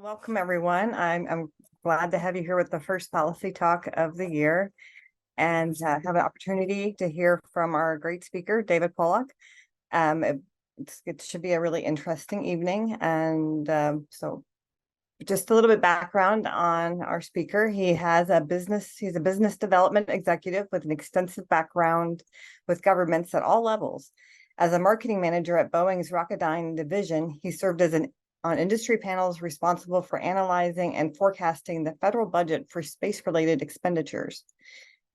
Welcome, everyone. I'm glad to have you here with the first policy talk of the year and have an opportunity to hear from our great speaker, David Pollock. It should be a really interesting evening. And so just a little bit background on our speaker. He's a business development executive with an extensive background with governments at all levels. As a marketing manager at Boeing's Rocketdyne division, he served on industry panels responsible for analyzing and forecasting the federal budget for space-related expenditures.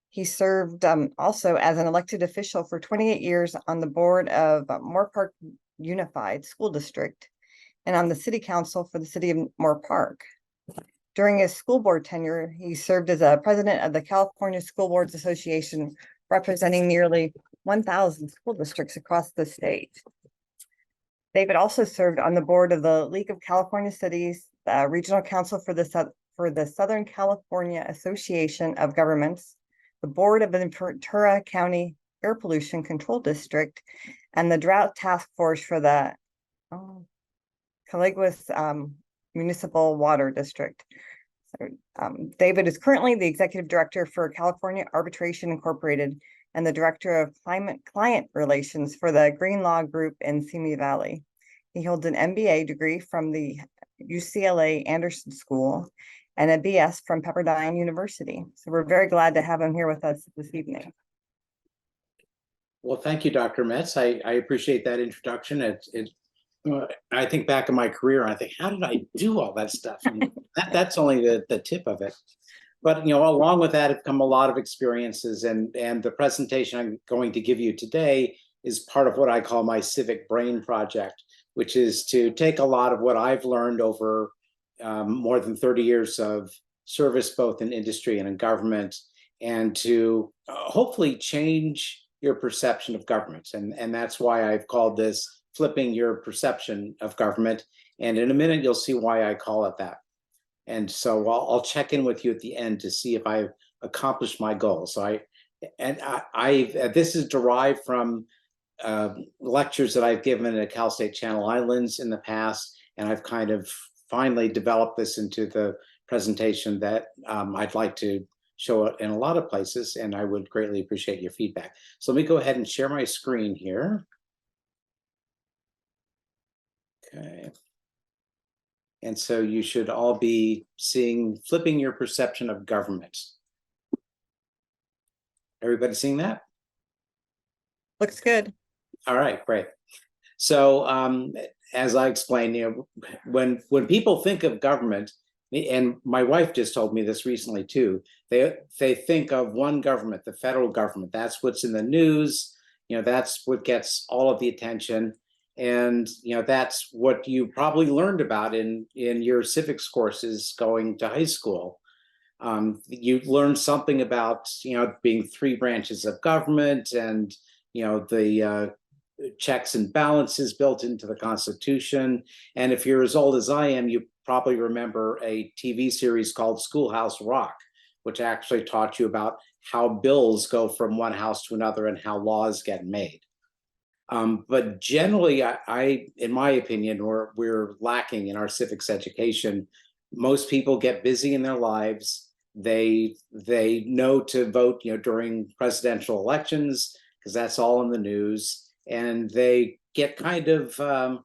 He served also as an elected official for 28 years on the board of Moore Park Unified School District and on the city council for the city of Moore Park. During his school board tenure, he served as a president of the California School Boards Association, representing nearly 1,000 school districts across the state. David also served on the board of the League of California Cities, Regional Council for the Southern California Association of Governments, the board of the Ventura County Air Pollution Control District, and the Drought Task Force for the Caliguas Municipal Water District. So, David is currently the executive director for California Arbitration Incorporated and the director of client relations for the Green Law Group in Simi Valley. He holds an MBA degree from the UCLA Anderson School and a BS from Pepperdine University. So we're very glad to have him here with us this evening. Well, thank you, Dr. Metz. I appreciate that introduction. I think back in my career, and I think, how did I do all that stuff? And that's only the tip of it. But along with that have come a lot of experiences, and the presentation I'm going to give you today is part of what I call my civic brain project, which is to take a lot of what I've learned over more than 30 years of service, both in industry and in government, and to hopefully change your perception of government. And that's why I've called this Flipping Your Perception of Government. And in a minute, you'll see why I call it that. And so I'll check in with you at the end to see if I've accomplished my goal. So this is derived from lectures that I've given at Cal State Channel Islands in the past, and I've kind of finally developed this into the presentation that I'd like to show it in a lot of places, and I would greatly appreciate your feedback. So let me go ahead and share my screen here. Okay. And so you should all be seeing Flipping Your Perception of Government. Everybody seeing that? Looks good. All right, great. So as I explained, when people think of government, and my wife just told me this recently too, they think of one government, the federal government. That's what's in the news. That's what gets all of the attention. And that's what you probably learned about in your civics courses going to high school. You learned something about being three branches of government, and the checks and balances built into the Constitution. And if you're as old as I am, you probably remember a TV series called Schoolhouse Rock, which actually taught you about how bills go from one house to another and how laws get made. But generally, in my opinion, we're lacking in our civics education. Most people get busy in their lives. They know to vote, during presidential elections, because that's all in the news, and they get kind of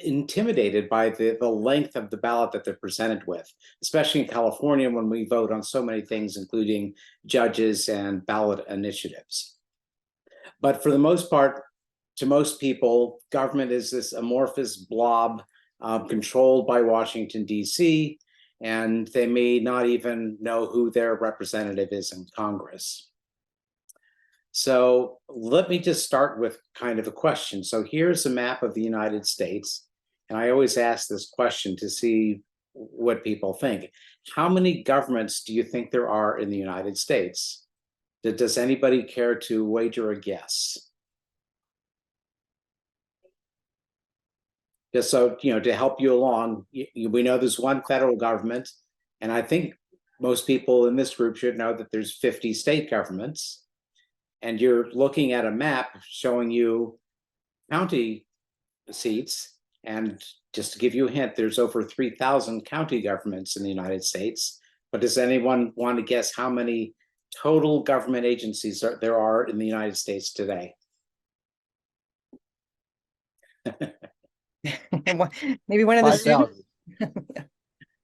intimidated by the length of the ballot that they're presented with, especially in California when we vote on so many things, including judges and ballot initiatives. But for the most part, to most people, government is this amorphous blob controlled by Washington, D.C., and they may not even know who their representative is in Congress. So let me just start with kind of a question. So here's a map of the United States, and I always ask this question to see what people think. How many governments do you think there are in the United States? Does anybody care to wager a guess? Just so, to help you along, we know there's one federal government, and I think most people in this group should know that there's 50 state governments, and you're looking at a map showing you county seats, And just to give you a hint, there's over 3,000 county governments in the United States. But does anyone want to guess how many total government agencies there are in the United States today? Maybe one of the students.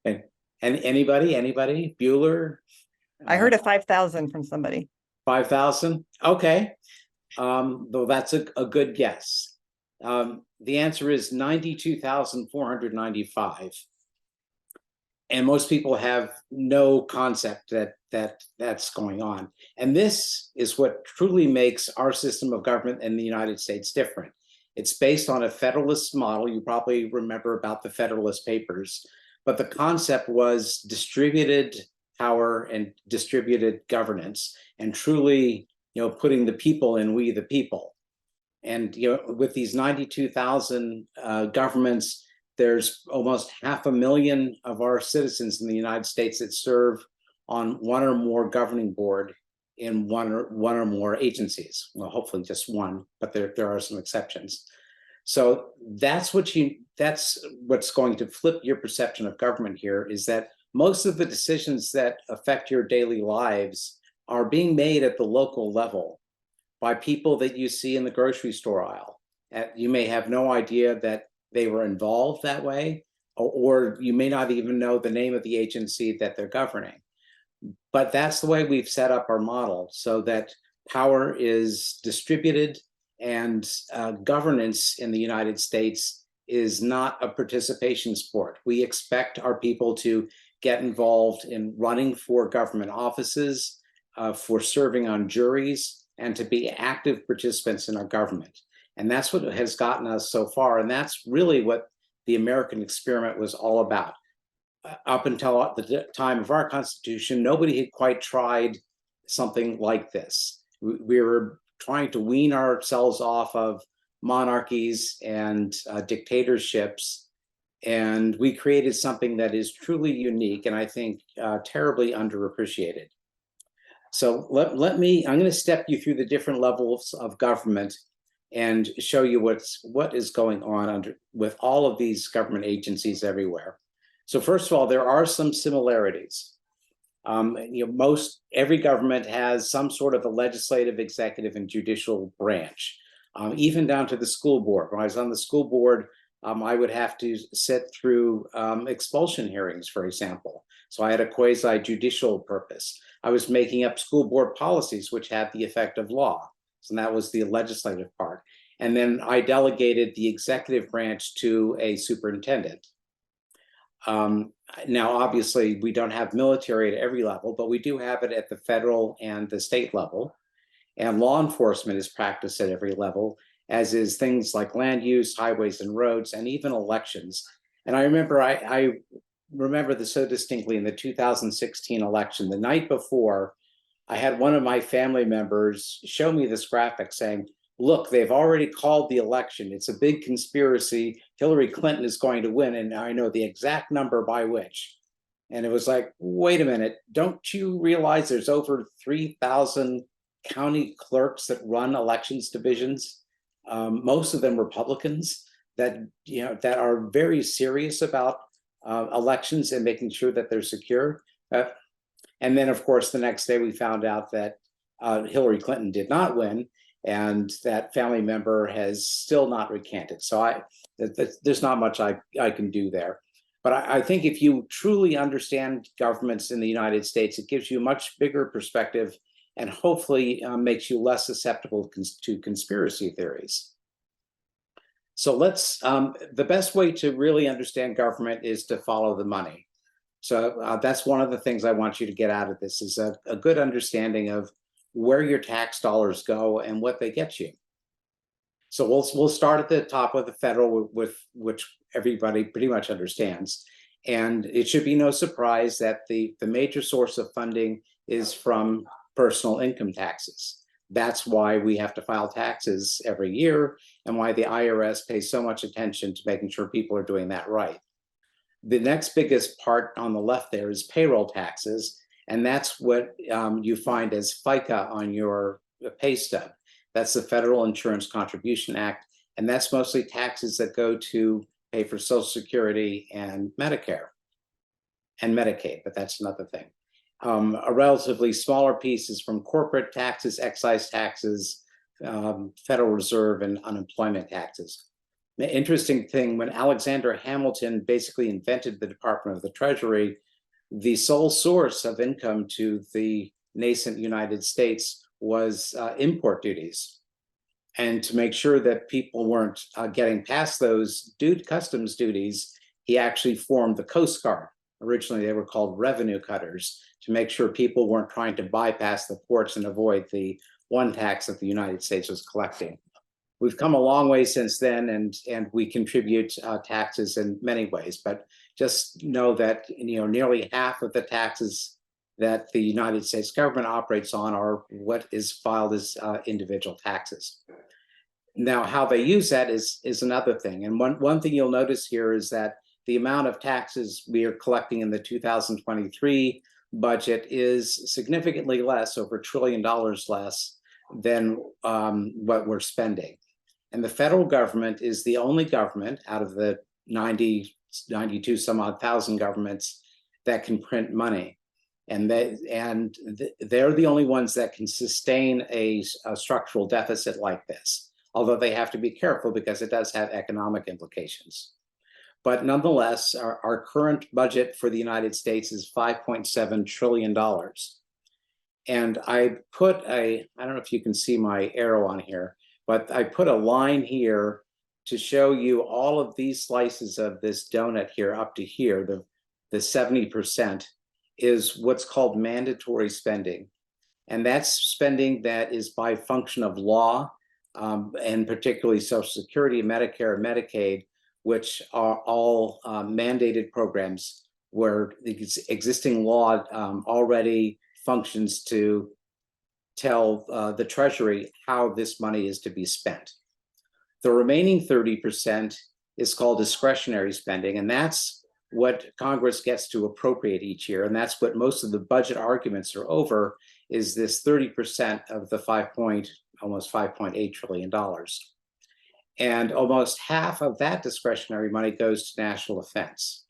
And anybody? Bueller? I heard a 5,000 from somebody. 5,000? Okay. Though that's a good guess. The answer is 92,495. And most people have no concept that's going on. And this is what truly makes our system of government in the United States different. It's based on a Federalist model. You probably remember about the Federalist Papers, but the concept was distributed power and distributed governance, and truly, putting the people in we the people. And with these 92,000 governments, there's almost 500,000 of our citizens in the United States that serve on one or more governing board in one or more agencies. Well, hopefully just one, but there are some exceptions. So that's what's going to flip your perception of government here, is that most of the decisions that affect your daily lives are being made at the local level by people that you see in the grocery store aisle. You may have no idea that they were involved that way, or you may not even know the name of the agency that they're governing. But that's the way we've set up our model, so that power is distributed and governance in the United States is not a participation sport. We expect our people to get involved in running for government offices, for serving on juries, and to be active participants in our government. And that's what has gotten us so far. And that's really what the American experiment was all about. Up until the time of our Constitution, nobody had quite tried something like this. We were trying to wean ourselves off of monarchies and dictatorships. And we created something that is truly unique, and I think terribly underappreciated. So I'm going to step you through the different levels of government and show you what is going on with all of these government agencies everywhere. So first of all, there are some similarities. Every government has some sort of a legislative, executive, and judicial branch, even down to the school board. When I was on the school board, I would have to sit through expulsion hearings, for example. So I had a quasi-judicial purpose. I was making up school board policies, which had the effect of law. So that was the legislative part. And then I delegated the executive branch to a superintendent. Now, obviously, we don't have military at every level, but we do have it at the federal and the state level. And law enforcement is practiced at every level, as is things like land use, highways and roads, and even elections. And I remember this so distinctly in the 2016 election. The night before, I had one of my family members show me this graphic saying, look, they've already called the election. It's a big conspiracy. Hillary Clinton is going to win, and I know the exact number by which. And it was like, wait a minute, don't you realize there's over 3,000 county clerks that run elections divisions? Most of them Republicans that are very serious about elections and making sure that they're secure. And then, of course, the next day we found out that Hillary Clinton did not win, and that family member has still not recanted. So there's not much I can do there. But I think if you truly understand governments in the United States, it gives you a much bigger perspective and hopefully makes you less susceptible to conspiracy theories. So the best way to really understand government is to follow the money. So that's one of the things I want you to get out of this, is a good understanding of where your tax dollars go and what they get you. So we'll start at the top with the federal, with which everybody pretty much understands. And it should be no surprise that the major source of funding is from personal income taxes. That's why we have to file taxes every year, and why the IRS pays so much attention to making sure people are doing that right. The next biggest part on the left there is payroll taxes, and that's what you find as FICA on your pay stub. That's the Federal Insurance Contribution Act, and that's mostly taxes that go to pay for Social Security and Medicare and Medicaid, but that's another thing. A relatively smaller piece is from corporate taxes, excise taxes, Federal Reserve, and unemployment taxes. The interesting thing, when Alexander Hamilton basically invented the Department of the Treasury, the sole source of income to the nascent United States was import duties. And to make sure that people weren't getting past those customs duties, he actually formed the Coast Guard. Originally, they were called revenue cutters, to make sure people weren't trying to bypass the ports and avoid the one tax that the United States was collecting. We've come a long way since then, and we contribute taxes in many ways. But just know that nearly half of the taxes that the United States government operates on are what is filed as individual taxes. Now, how they use that is another thing. And one thing you'll notice here is that the amount of taxes we are collecting in the 2023 budget is significantly less, over $1 trillion less than what we're spending. And the federal government is the only government out of the 92 some odd thousand governments that can print money. And they're the only ones that can sustain a structural deficit like this, although they have to be careful because it does have economic implications. But nonetheless, our current budget for the United States is $5.7 trillion. And I put I don't know if you can see my arrow on here, but I put a line here to show you all of these slices of this donut here up to here, the 70% is what's called mandatory spending. And that's spending that is by function of law, and particularly Social Security, Medicare, and Medicaid, which are all mandated programs where the existing law already functions to tell the Treasury how this money is to be spent. The remaining 30% is called discretionary spending, and that's what Congress gets to appropriate each year. And that's what most of the budget arguments are over, is this 30% of the almost $5.8 trillion. And almost half of that discretionary money goes to national defense.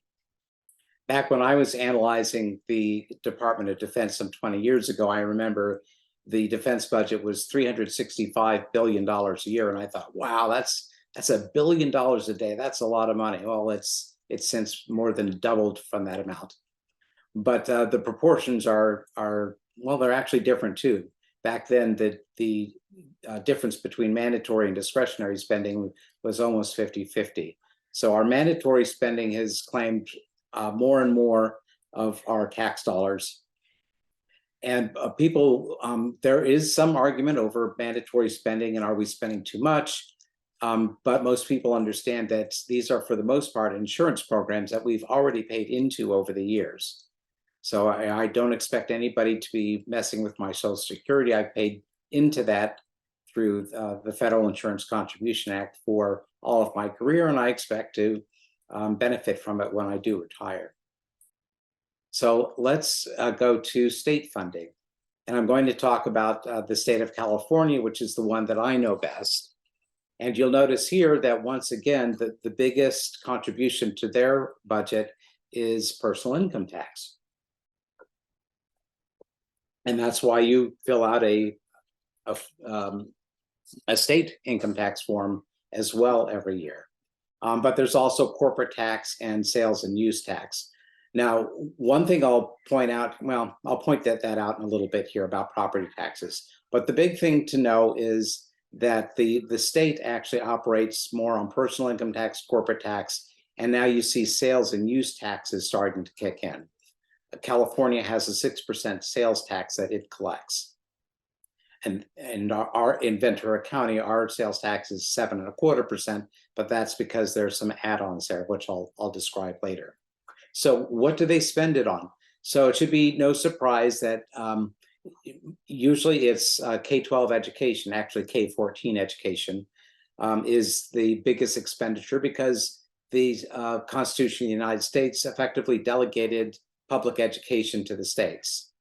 Back when I was analyzing the Department of Defense some 20 years ago, I remember the defense budget was $365 billion a year. And I thought, wow, that's $1 billion a day. That's a lot of money. Well, it's since more than doubled from that amount. But the proportions are well, they're actually different too. Back then, the difference between mandatory and discretionary spending was almost 50-50. So our mandatory spending has claimed more and more of our tax dollars. And there is some argument over mandatory spending and are we spending too much? But most people understand that these are, for the most part, insurance programs that we've already paid into over the years. So I don't expect anybody to be messing with my Social Security. I paid into that through the Federal Insurance Contribution Act for all of my career, and I expect to benefit from it when I do retire. So let's go to state funding. And I'm going to talk about the state of California, which is the one that I know best. And you'll notice here that once again, the biggest contribution to their budget is personal income tax. And that's why you fill out a state income tax form as well every year. But there's also corporate tax and sales and use tax. Now, one thing I'll point out, well, I'll point that out in a little bit here about property taxes. But the big thing to know is that the state actually operates more on personal income tax, corporate tax, and now you see sales and use taxes starting to kick in. California has a 6% sales tax that it collects. And in Ventura County, our sales tax is 7.25%, but that's because there's some add-ons there, which I'll describe later. So what do they spend it on? So it should be no surprise that usually it's K-12 education, actually K-14 education is the biggest expenditure because the Constitution of the United States effectively delegated public education to the states.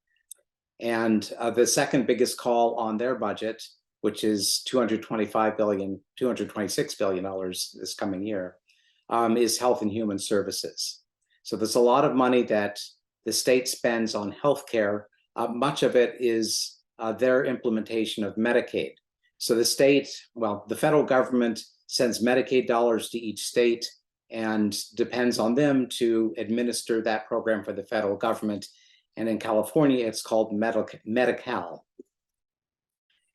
And the second biggest call on their budget, which is $226 billion this coming year, is Health and Human Services. So there's a lot of money that the state spends on healthcare. Much of it is their implementation of Medicaid. So the state, well, the federal government sends Medicaid dollars to each state and depends on them to administer that program for the federal government. And in California, it's called Medi-Cal.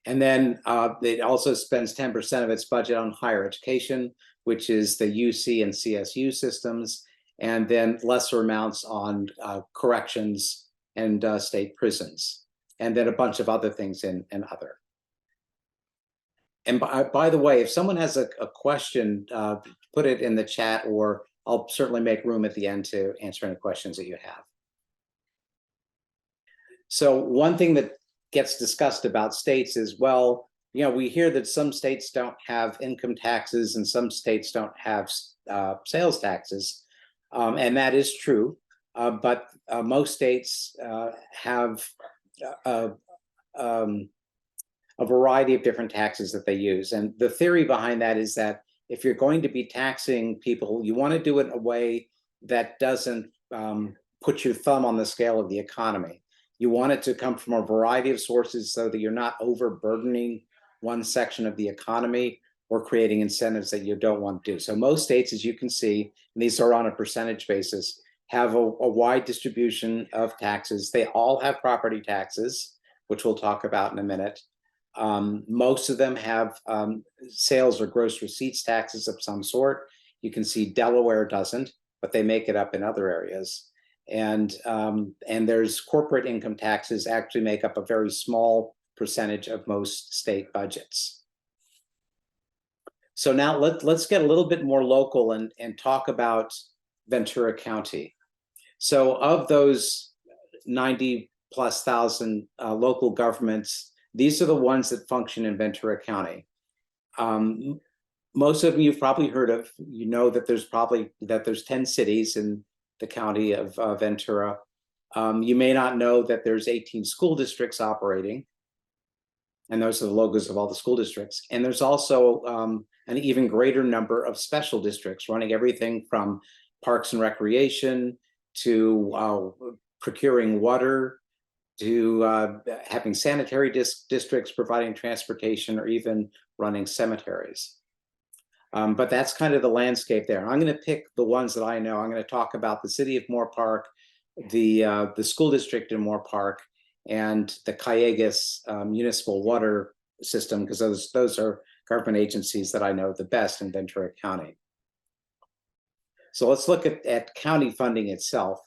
And then it also spends 10% of its budget on higher education, which is the UC and CSU systems, and then lesser amounts on corrections and state prisons, and then a bunch of other things in other. And by the way, if someone has a question, put it in the chat, or I'll certainly make room at the end to answer any questions that you have. So one thing that gets discussed about states is, well, you know, we hear that some states don't have income taxes and some states don't have sales taxes, and that is true. But most states have a variety of different taxes that they use. And the theory behind that is that if you're going to be taxing people, you want to do it in a way that doesn't put your thumb on the scale of the economy. You want it to come from a variety of sources so that you're not overburdening one section of the economy or creating incentives that you don't want to do. So most states, as you can see, and these are on a percentage basis, have a wide distribution of taxes. They all have property taxes, which we'll talk about in a minute. Most of them have sales or gross receipts taxes of some sort. You can see Delaware doesn't, but they make it up in other areas. And there's corporate income taxes actually make up a very small percentage of most state budgets. So now let's get a little bit more local and talk about Ventura County. So of those 90+ thousand local governments, these are the ones that function in Ventura County. Most of you've probably heard of, you know that there's 10 cities in the county of Ventura. You may not know that there's 18 school districts operating, and those are the logos of all the school districts. And there's also an even greater number of special districts running everything from parks and recreation to procuring water, to having sanitary districts providing transportation, or even running cemeteries. But that's kind of the landscape there. I'm going to pick the ones that I know. I'm going to talk about the city of Moore Park, the school district in Moore Park, and the Callegas municipal water system, because those are government agencies that I know the best in Ventura County. So let's look at county funding itself.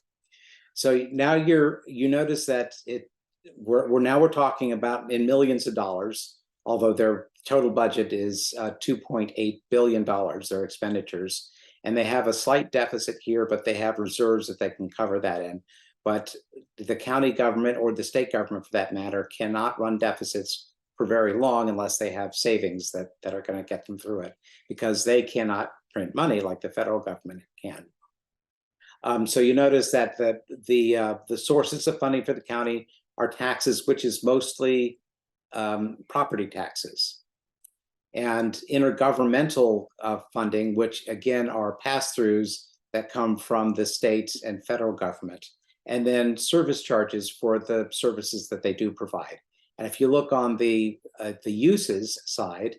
So now you notice that we're talking about in millions of dollars, although their total budget is $2.8 billion, their expenditures, and they have a slight deficit here, but they have reserves that they can cover that in. But the county government, or the state government for that matter, cannot run deficits for very long unless they have savings that are going to get them through it, because they cannot print money like the federal government can. So you notice that the sources of funding for the county are taxes, which is mostly property taxes, and intergovernmental funding, which again are pass-throughs that come from the state and federal government, and then service charges for the services that they do provide. And if you look on the uses side,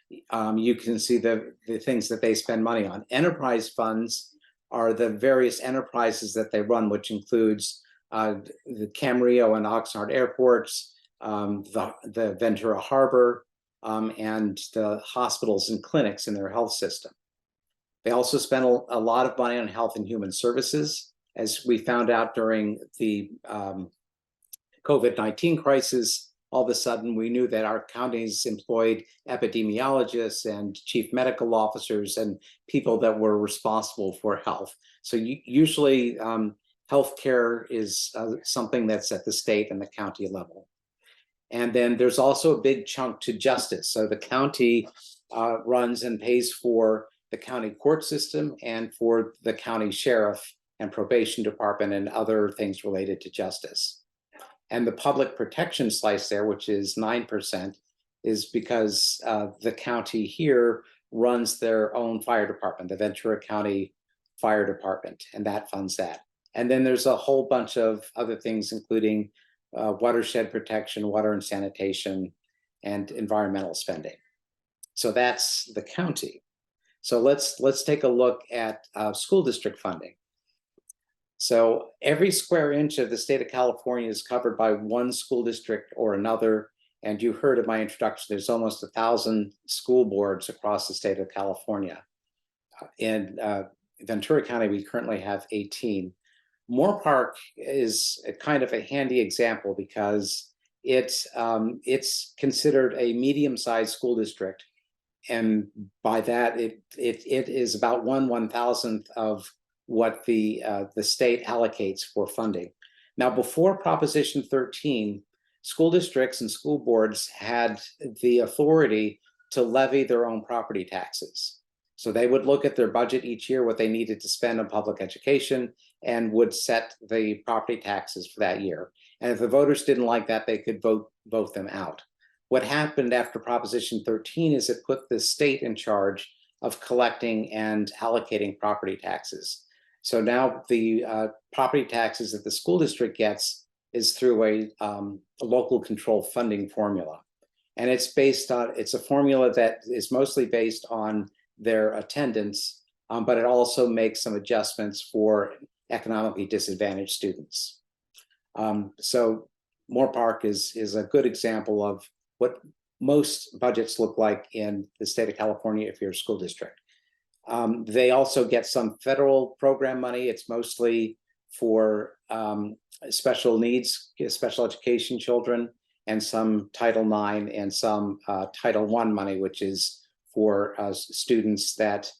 you can see the things that they spend money on. Enterprise funds are the various enterprises that they run, which includes the Camarillo and Oxnard airports, the Ventura Harbor, and the hospitals and clinics in their health system. They also spend a lot of money on health and human services. As we found out during the COVID-19 crisis, all of a sudden we knew that our counties employed epidemiologists and chief medical officers and people that were responsible for health. So usually healthcare is something that's at the state and the county level. And then there's also a big chunk to justice. So the county runs and pays for the county court system and for the county sheriff and probation department and other things related to justice. And the public protection slice there, which is 9%, is because the county here runs their own fire department, the Ventura County Fire Department, and that funds that. And then there's a whole bunch of other things, including watershed protection, water and sanitation, and environmental spending. So that's the county. So let's take a look at school district funding. So every square inch of the state of California is covered by one school district or another. And you heard in my introduction, there's almost 1,000 school boards across the state of California. In Ventura County, we currently have 18. Moore Park is a kind of a handy example because it's considered a medium-sized school district. And by that, it is about 1/1000th of what the state allocates for funding. Now, before Proposition 13, school districts and school boards had the authority to levy their own property taxes. So they would look at their budget each year, what they needed to spend on public education, and would set the property taxes for that year. And if the voters didn't like that, they could vote them out. What happened after Proposition 13 is it put the state in charge of collecting and allocating property taxes. So now the property taxes that the school district gets is through a local control funding formula. And it's a formula that is mostly based on their attendance, but it also makes some adjustments for economically disadvantaged students. So Moore Park is a good example of what most budgets look like in the state of California if you're a school district. They also get some federal program money. It's mostly for special needs, special education children, and some Title IX and some Title I money, which is for students that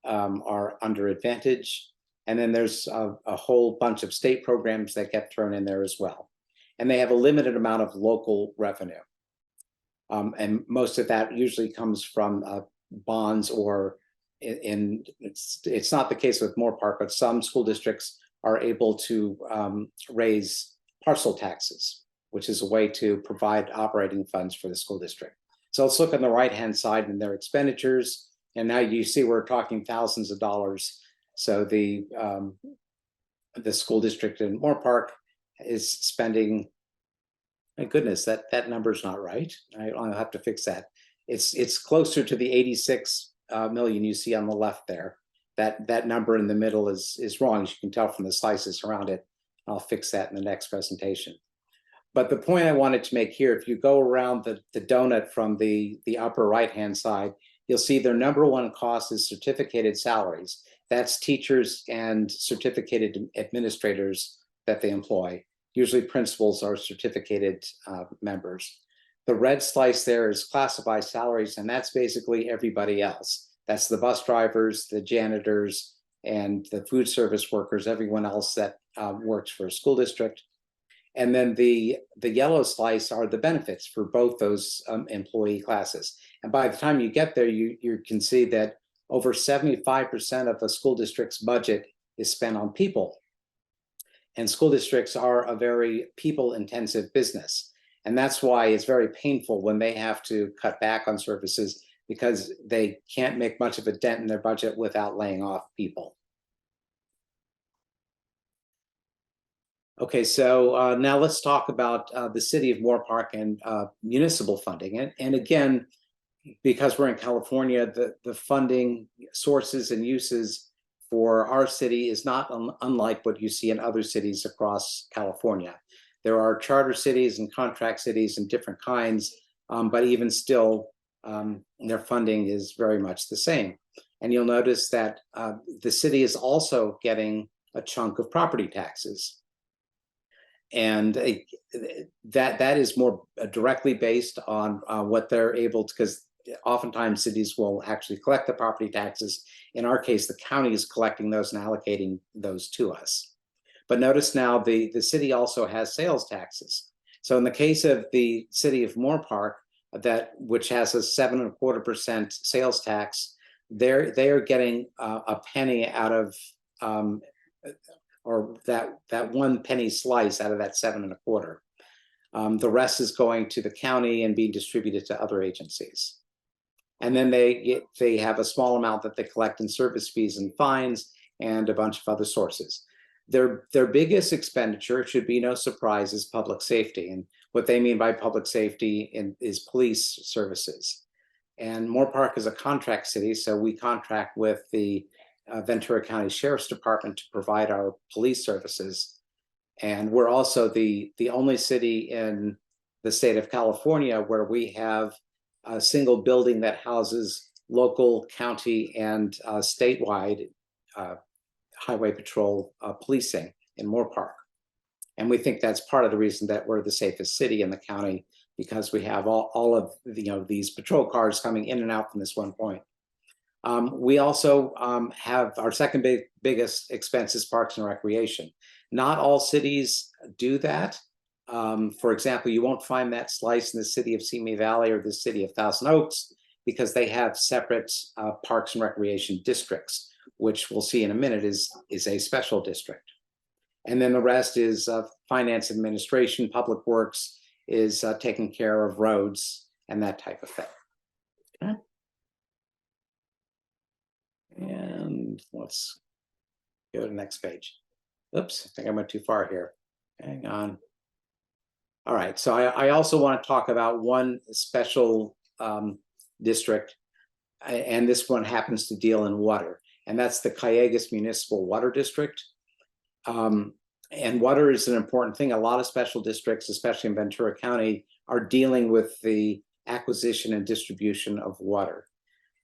are underadvantaged. And then there's a whole bunch of state programs that get thrown in there as well. And they have a limited amount of local revenue. And most of that usually comes from bonds, or it's not the case with Moore Park, but some school districts are able to raise parcel taxes, which is a way to provide operating funds for the school district. So let's look on the right-hand side in their expenditures. And now you see we're talking thousands of dollars. So the school district in Moore Park is spending, my goodness, that number's not right. I'll have to fix that. It's closer to the 86 million you see on the left there. That number in the middle is wrong, as you can tell from the slices around it. I'll fix that in the next presentation. But the point I wanted to make here, if you go around the donut from the upper right-hand side, you'll see their number one cost is certificated salaries. That's teachers and certificated administrators that they employ. Usually principals are certificated members. The red slice there is classified salaries, and that's basically everybody else. That's the bus drivers, the janitors, and the food service workers, everyone else that works for a school district. And then the yellow slice are the benefits for both those employee classes. And by the time you get there, you can see that over 75% of the school district's budget is spent on people. And school districts are a very people-intensive business. And that's why it's very painful when they have to cut back on services, because they can't make much of a dent in their budget without laying off people. Okay, so now let's talk about the city of Moore Park and municipal funding. And again, because we're in California, the funding sources and uses for our city is not unlike what you see in other cities across California. There are charter cities and contract cities and different kinds, but even still, their funding is very much the same. And you'll notice that the city is also getting a chunk of property taxes. And that is more directly based on what they're able to, because oftentimes cities will actually collect the property taxes. In our case, the county is collecting those and allocating those to us. But notice now the city also has sales taxes. So in the case of the city of Moore Park, which has a 7.25% sales tax, they are getting a penny out of or that 1 penny slice out of that 7.25. The rest is going to the county and being distributed to other agencies. And then they have a small amount that they collect in service fees and fines and a bunch of other sources. Their biggest expenditure, should be no surprise, is public safety. And what they mean by public safety is police services. And Moore Park is a contract city, so we contract with the Ventura County Sheriff's Department to provide our police services. And we're also the only city in the state of California where we have a single building that houses local, county, and statewide highway patrol policing in Moore Park. And we think that's part of the reason that we're the safest city in the county, because we have all of these patrol cars coming in and out from this one point. We also have our second biggest expense is parks and recreation. Not all cities do that. For example, you won't find that slice in the city of Simi Valley or the city of Thousand Oaks, because they have separate parks and recreation districts, which we'll see in a minute is a special district. And then the rest is finance administration, public works is taking care of roads and that type of thing. Okay. And let's go to the next page. Oops, I think I went too far here. Hang on. All right, so I also want to talk about one special district, and this one happens to deal in water, and that's the Calleguas Municipal Water District. And water is an important thing. A lot of special districts, especially in Ventura County, are dealing with the acquisition and distribution of water.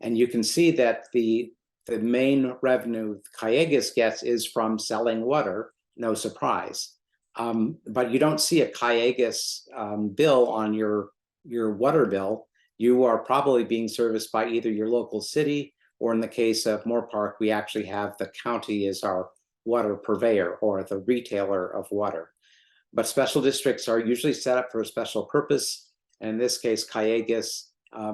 And you can see that the main revenue Calleguas gets is from selling water, no surprise. But you don't see a Calleguas bill on your water bill. You are probably being serviced by either your local city, or in the case of Moore Park, we actually have the county as our water purveyor or the retailer of water. But special districts are usually set up for a special purpose. And in this case, Calleguas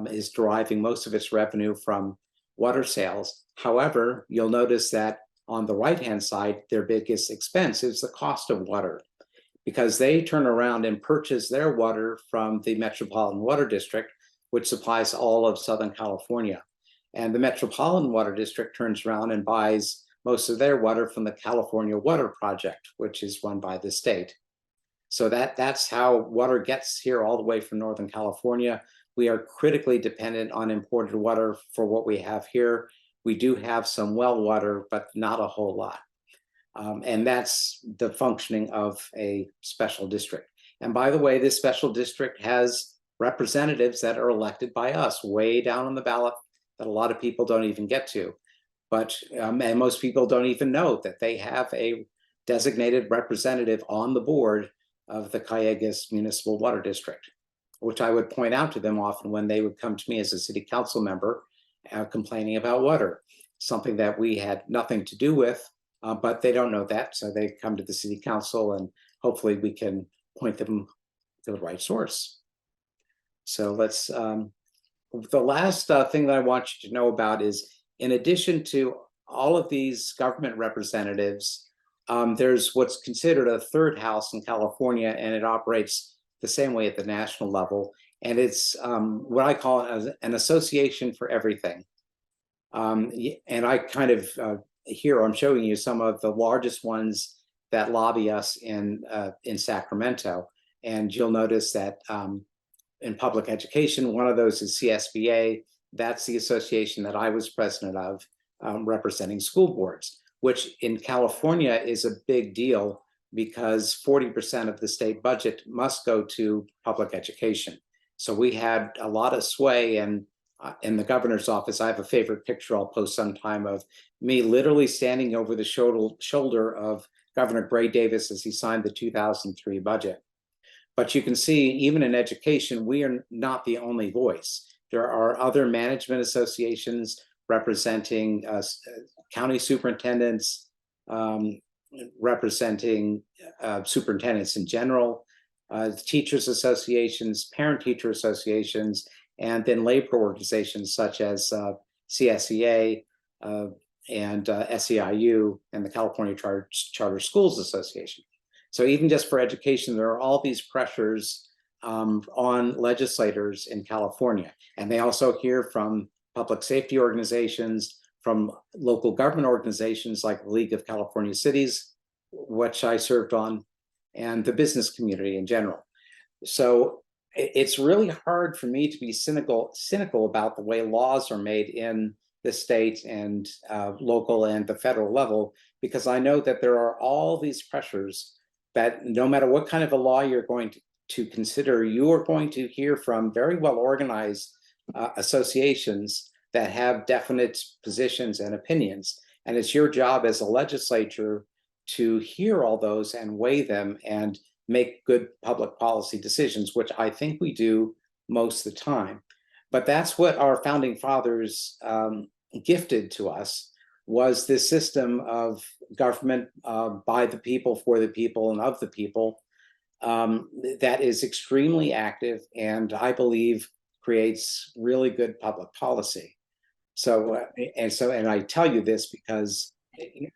is deriving most of its revenue from water sales. However, you'll notice that on the right-hand side, their biggest expense is the cost of water, because they turn around and purchase their water from the Metropolitan Water District, which supplies all of Southern California. And the Metropolitan Water District turns around and buys most of their water from the California Water Project, which is run by the state. So that's how water gets here all the way from Northern California. We are critically dependent on imported water for what we have here. We do have some well water, but not a whole lot. And that's the functioning of a special district. And by the way, this special district has representatives that are elected by us way down on the ballot that a lot of people don't even get to. But and most people don't even know that they have a designated representative on the board of the Calleguas Municipal Water District, which I would point out to them often when they would come to me as a city council member complaining about water, something that we had nothing to do with, but they don't know that. So they come to the city council, and hopefully we can point them to the right source. So let's, the last thing that I want you to know about is, in addition to all of these government representatives, there's what's considered a third house in California, and it operates the same way at the national level. And it's what I call an association for everything. And I kind of, here I'm showing you some of the largest ones that lobby us in Sacramento. And you'll notice that in public education, one of those is CSBA. That's the association that I was president of, representing school boards, which in California is a big deal because 40% of the state budget must go to public education. So we had a lot of sway, and in the governor's office, I have a favorite picture I'll post sometime of me literally standing over the shoulder of Governor Gray Davis as he signed the 2003 budget. But you can see, even in education, we are not the only voice. There are other management associations representing county superintendents, representing superintendents in general, teachers associations, parent-teacher associations, and then labor organizations such as CSEA and SEIU and the California Charter Schools Association. So even just for education, there are all these pressures on legislators in California. And they also hear from public safety organizations, from local government organizations like the League of California Cities, which I served on, and the business community in general. So it's really hard for me to be cynical about the way laws are made in the state and local and the federal level, because I know that there are all these pressures that no matter what kind of a law you're going to consider, you are going to hear from very well organized associations that have definite positions and opinions. And it's your job as a legislature to hear all those and weigh them and make good public policy decisions, which I think we do most of the time. But that's what our founding fathers gifted to us, was this system of government by the people, for the people, and of the people, that is extremely active and I believe creates really good public policy. So, and I tell you this because,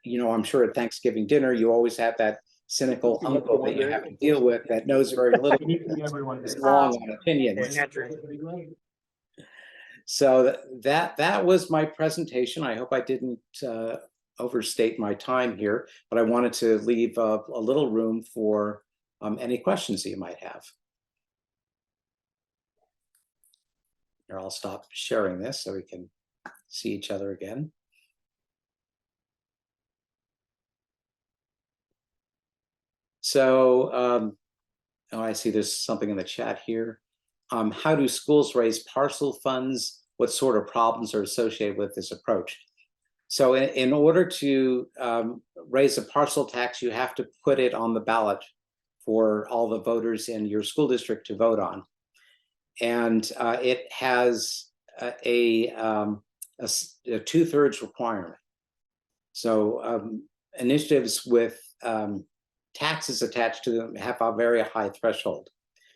you know, I'm sure at Thanksgiving dinner, you always have that cynical uncle that you have to deal with that knows very little, is long on opinions. So that was my presentation. I hope I didn't overstate my time here, but I wanted to leave a little room for any questions that you might have. Here, I'll stop sharing this so we can see each other again. So, oh, I see there's something in the chat here. How do schools raise parcel funds? What sort of problems are associated with this approach? So in order to raise a parcel tax, you have to put it on the ballot for all the voters in your school district to vote on. And it has a 2/3 requirement. So initiatives with taxes attached to them have a very high threshold.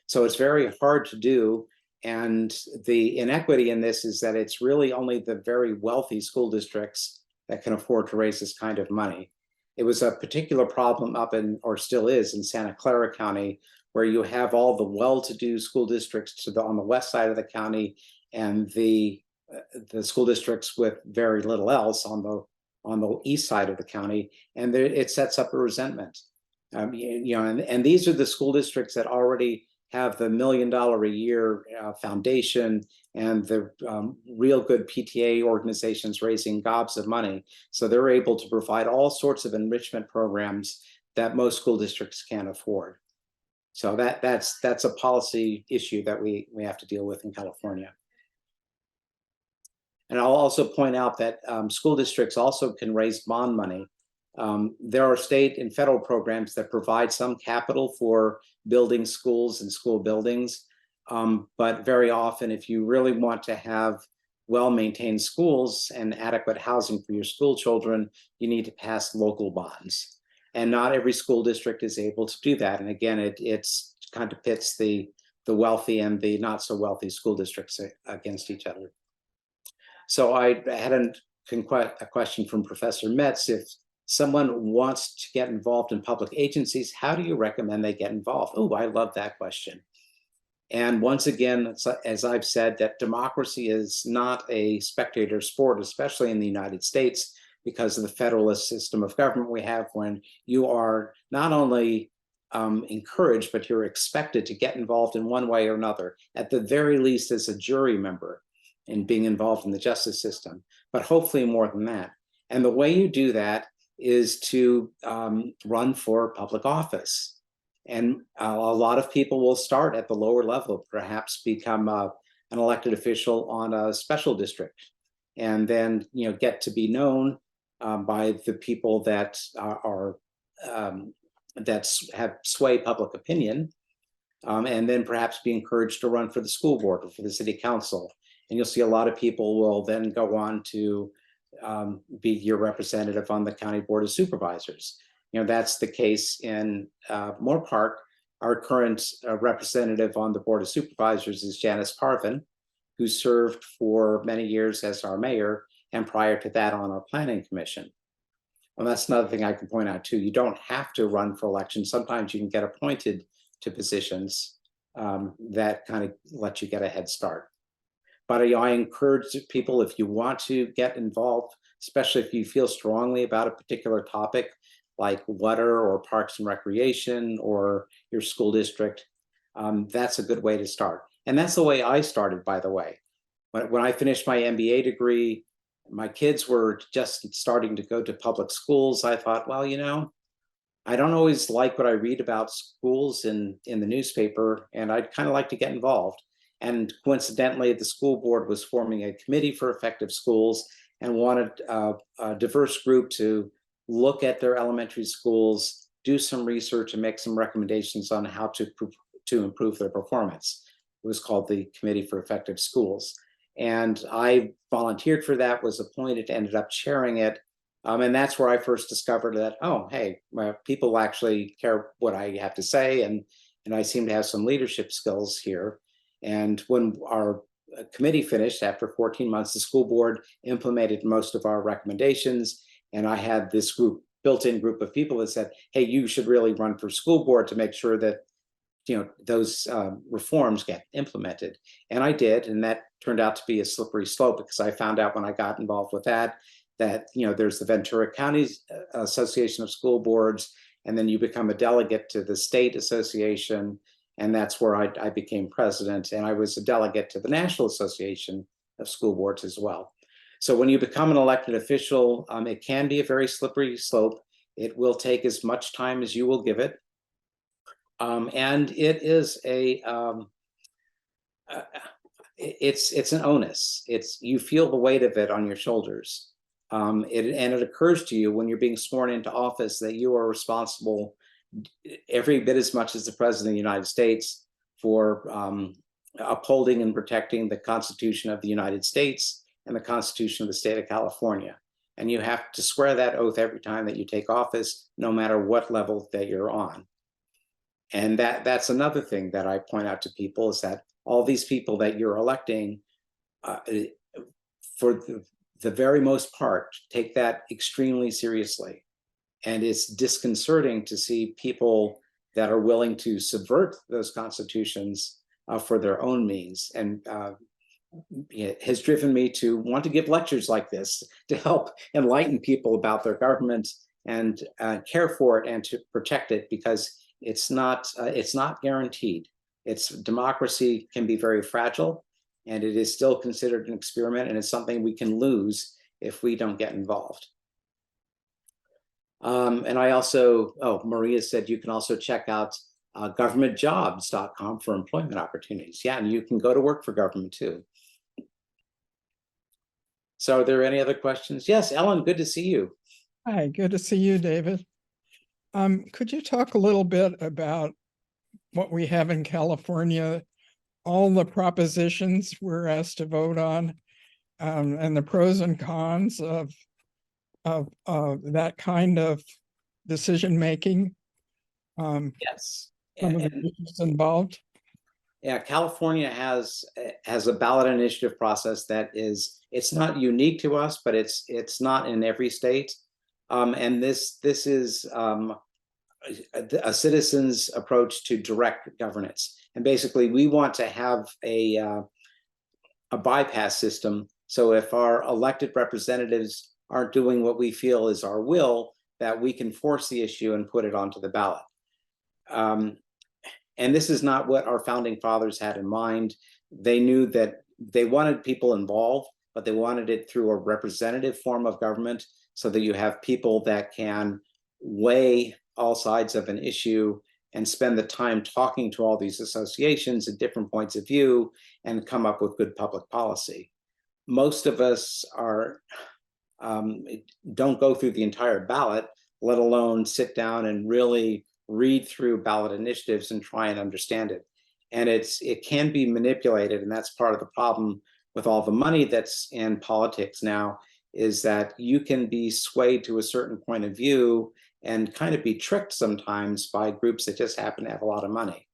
So it's very hard to do. And the inequity in this is that it's really only the very wealthy school districts that can afford to raise this kind of money. It was a particular problem up in, or still is, in Santa Clara County, where you have all the well-to-do school districts on the west side of the county and the school districts with very little else on the east side of the county, and it sets up a resentment. You know, and these are the school districts that already have the $1 million a year foundation and the real good PTA organizations raising gobs of money. So they're able to provide all sorts of enrichment programs that most school districts can't afford. So that's a policy issue that we have to deal with in California. And I'll also point out that school districts also can raise bond money. There are state and federal programs that provide some capital for building schools and school buildings. But very often, if you really want to have well-maintained schools and adequate housing for your school children, you need to pass local bonds. And not every school district is able to do that. And again, it's kind of pits the wealthy and the not so wealthy school districts against each other. So I had a question from Professor Metz. If someone wants to get involved in public agencies, how do you recommend they get involved? Oh, I love that question. And once again, as I've said, that democracy is not a spectator sport, especially in the United States, because of the federalist system of government we have, when you are not only encouraged, but you're expected to get involved in one way or another, at the very least as a jury member in being involved in the justice system, but hopefully more than that. And the way you do that is to run for public office. And a lot of people will start at the lower level, perhaps become an elected official on a special district, and then get to be known by the people that have sway public opinion, and then perhaps be encouraged to run for the school board or for the city council. And you'll see a lot of people will then go on to be your representative on the county board of supervisors. That's the case in Moore Park. Our current representative on the board of supervisors is Janice Parvin, who served for many years as our mayor, and prior to that on our planning commission. And that's another thing I can point out too. You don't have to run for election. Sometimes you can get appointed to positions that kind of let you get a head start. But I encourage people, if you want to get involved, especially if you feel strongly about a particular topic, like water or parks and recreation or your school district, that's a good way to start. And that's the way I started, by the way. When I finished my MBA degree, my kids were just starting to go to public schools. I thought, well, you know, I don't always like what I read about schools in the newspaper, and I'd kind of like to get involved. And coincidentally, the school board was forming a committee for effective schools and wanted a diverse group to look at their elementary schools, do some research, and make some recommendations on how to improve their performance. It was called the Committee for Effective Schools. And I volunteered for that, was appointed, ended up chairing it. And that's where I first discovered that, oh, hey, people actually care what I have to say, and I seem to have some leadership skills here. And when our committee finished, after 14 months, the school board implemented most of our recommendations. And I had this built-in group of people that said, hey, you should really run for school board to make sure that, you know, those reforms get implemented. And I did, and that turned out to be a slippery slope, because I found out when I got involved with that, you know, there's the Ventura County Association of School Boards, and then you become a delegate to the state association, and that's where I became president, and I was a delegate to the National Association of School Boards as well. So when you become an elected official, it can be a very slippery slope. It will take as much time as you will give it. And it is it's an onus. You feel the weight of it on your shoulders. And it occurs to you when you're being sworn into office that you are responsible every bit as much as the President of the United States for upholding and protecting the Constitution of the United States and the Constitution of the state of California. And you have to swear that oath every time that you take office, no matter what level that you're on. And that's another thing that I point out to people, is that all these people that you're electing, for the very most part, take that extremely seriously. And it's disconcerting to see people that are willing to subvert those constitutions for their own means. And it has driven me to want to give lectures like this to help enlighten people about their government and care for it and to protect it, because it's not guaranteed. Democracy can be very fragile, and it is still considered an experiment, and it's something we can lose if we don't get involved. And I also, Maria said you can also check out governmentjobs.com for employment opportunities. Yeah, and you can go to work for government too. So are there any other questions? Yes, Ellen, good to see you. Hi, good to see you, David. Could you talk a little bit about what we have in California, all the propositions we're asked to vote on, and the pros and cons of that kind of decision-making? Yes. Some of the issues involved? Yeah, California has a ballot initiative process that it's not unique to us, but it's not in every state. And this is a citizen's approach to direct governance. And basically, we want to have a bypass system. So if our elected representatives aren't doing what we feel is our will, that we can force the issue and put it onto the ballot. And this is not what our founding fathers had in mind. They knew that they wanted people involved, but they wanted it through a representative form of government, so that you have people that can weigh all sides of an issue and spend the time talking to all these associations at different points of view and come up with good public policy. Most of us don't go through the entire ballot, let alone sit down and really read through ballot initiatives and try and understand it. And it can be manipulated, and that's part of the problem with all the money that's in politics now, is that you can be swayed to a certain point of view and kind of be tricked sometimes by groups that just happen to have a lot of money.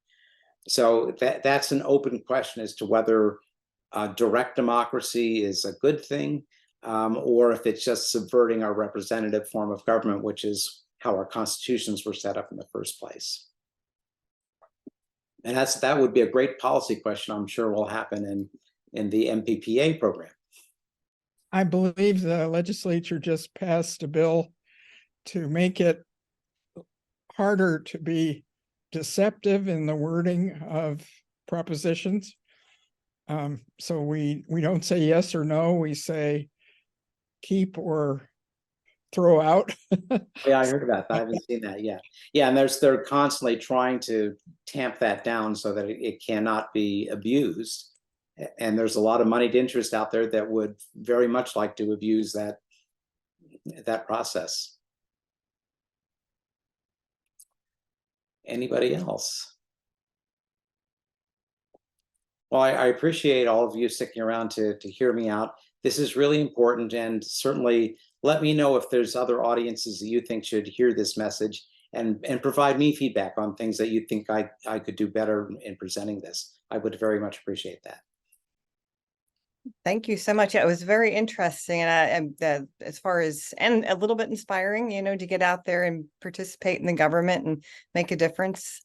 So that's an open question as to whether direct democracy is a good thing, or if it's just subverting our representative form of government, which is how our constitutions were set up in the first place. And that would be a great policy question. I'm sure will happen in the MPPA program. I believe the legislature just passed a bill to make it harder to be deceptive in the wording of propositions. So we don't say yes or no, we say keep or throw out. Yeah, I heard about that. I haven't seen that yet. Yeah, and they're constantly trying to tamp that down so that it cannot be abused. And there's a lot of moneyed interest out there that would very much like to abuse that process. Anybody else? Well, I appreciate all of you sticking around to hear me out. This is really important, and certainly let me know if there's other audiences that you think should hear this message, and provide me feedback on things that you think I could do better in presenting this. I would very much appreciate that. Thank you so much. Yeah, it was very interesting, and as far as, and a little bit inspiring, to get out there and participate in the government and make a difference,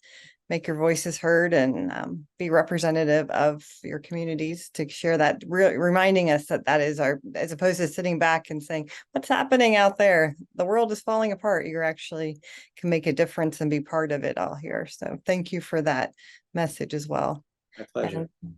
make your voices heard, and be representative of your communities, to share that, reminding us that is our, as opposed to sitting back and saying, what's happening out there? The world is falling apart. You actually can make a difference and be part of it all here. So thank you for that message as well. My pleasure. And